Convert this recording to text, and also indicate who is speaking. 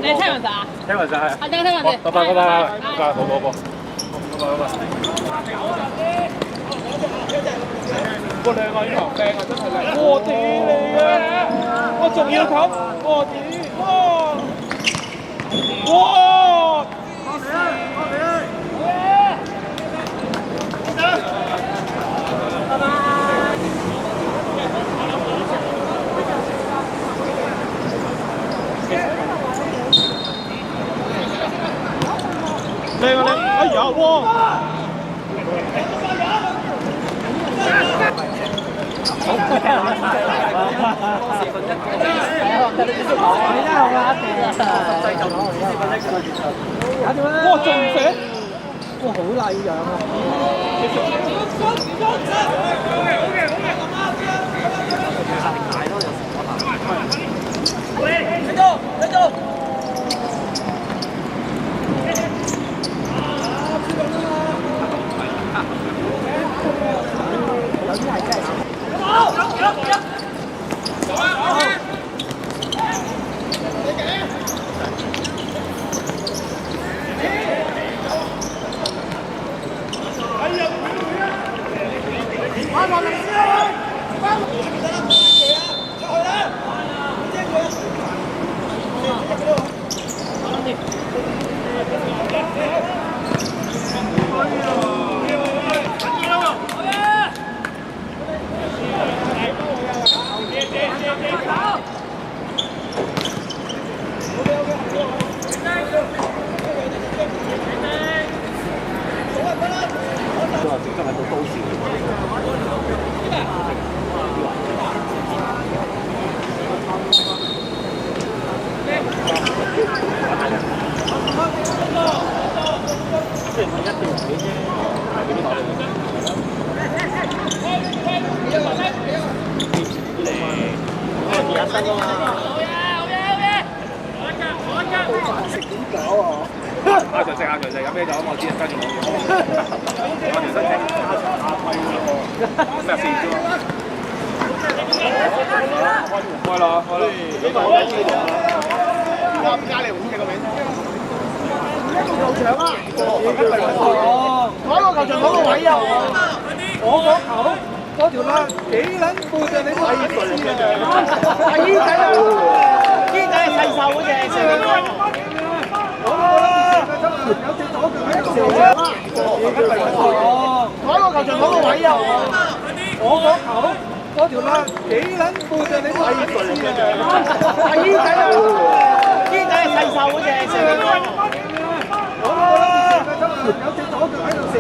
Speaker 1: 你聽完晒啊？
Speaker 2: 聽完晒係。
Speaker 1: 阿丁聽完先。
Speaker 2: 拜拜，好，個靚啊，呢球靚啊，真係靚！我屌你啊！我仲要冚，我屌！哇！靚啊靚！哎呀，哇！哇，仲唔寫？哇，好禮讓啊！阿強食飲啤酒啊嘛，啲人跟住我條身體咩事啫嘛？開啦！呢個好緊要啊！哇！加你紅嘅個名。球場啊！攞個球場攞個位啊！我個球嗰條罅幾撚闊嘅你都睇住嘅。係仔啊！堅仔係細瘦嗰隻，成個。有隻左腳喺度球場啊！攞個球場攞個位啊！我個球嗰條罅幾撚闊嘅你都睇住嘅。係仔啊！堅仔係細瘦嗰隻，成個。有隻左腳喺度射。